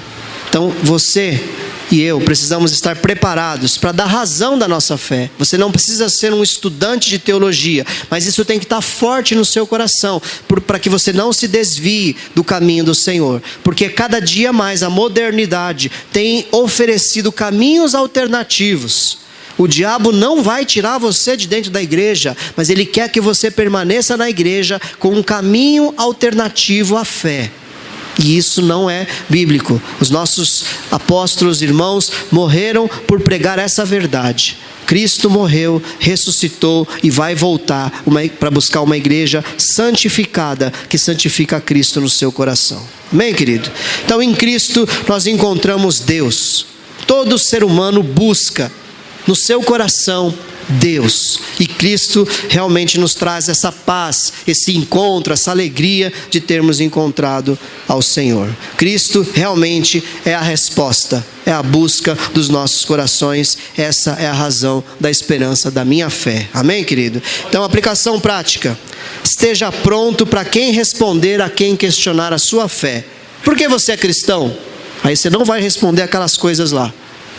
Então, você e eu precisamos estar preparados para dar razão da nossa fé. Você não precisa ser um estudante de teologia, mas isso tem que estar forte no seu coração, para que você não se desvie do caminho do Senhor. Porque cada dia mais a modernidade tem oferecido caminhos alternativos. O diabo não vai tirar você de dentro da igreja, mas ele quer que você permaneça na igreja com um caminho alternativo à fé. E isso não é bíblico. Os nossos apóstolos, irmãos, morreram por pregar essa verdade. Cristo morreu, ressuscitou e vai voltar para buscar uma igreja santificada, que santifica Cristo no seu coração. Amém, querido? Então, em Cristo nós encontramos Deus. Todo ser humano busca no seu coração Deus, e Cristo realmente nos traz essa paz, esse encontro, essa alegria de termos encontrado ao Senhor. Cristo realmente é a resposta, é a busca dos nossos corações. Essa é a razão da esperança da minha fé. Amém, querido? Então, aplicação prática: esteja pronto para quem responder a quem questionar a sua fé. Por que você é cristão? Aí você não vai responder aquelas coisas lá.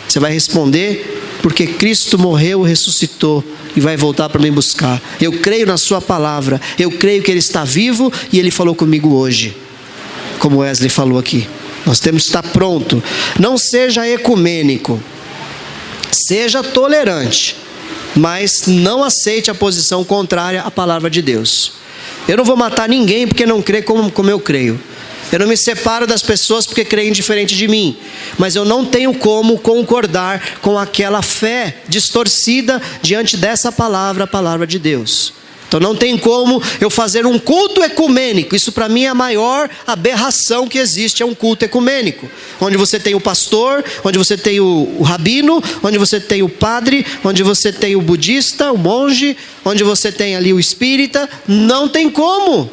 Você vai responder porque Cristo morreu, ressuscitou e vai voltar para me buscar. Eu creio na sua palavra, eu creio que Ele está vivo e Ele falou comigo hoje, como Wesley falou aqui. Nós temos que estar pronto. Não seja ecumênico, seja tolerante, mas não aceite a posição contrária à palavra de Deus. Eu não vou matar ninguém porque não crê como eu creio. Eu não me separo das pessoas porque creem diferente de mim. Mas eu não tenho como concordar com aquela fé distorcida diante dessa palavra, a palavra de Deus. Então não tem como eu fazer um culto ecumênico. Isso para mim é a maior aberração que existe, é um culto ecumênico. Onde você tem o pastor, onde você tem o rabino, onde você tem o padre, onde você tem o budista, o monge, onde você tem ali o espírita. Não tem como.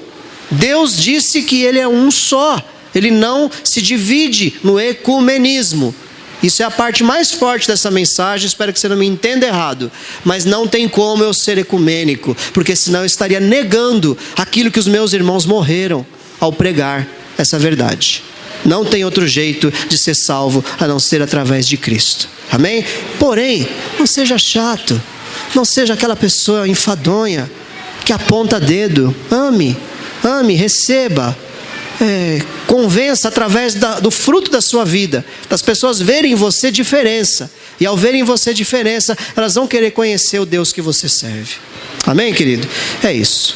Deus disse que Ele é um só. Ele não se divide no ecumenismo. Isso é a parte mais forte dessa mensagem. Espero que você não me entenda errado. Mas não tem como eu ser ecumênico, porque senão eu estaria negando aquilo que os meus irmãos morreram ao pregar essa verdade. Não tem outro jeito de ser salvo a não ser através de Cristo. Amém? Porém, não seja chato. Não seja aquela pessoa enfadonha que aponta dedo. Ame, receba, convença através do fruto da sua vida, das pessoas verem em você diferença, e ao verem em você diferença, elas vão querer conhecer o Deus que você serve. Amém, querido? É isso.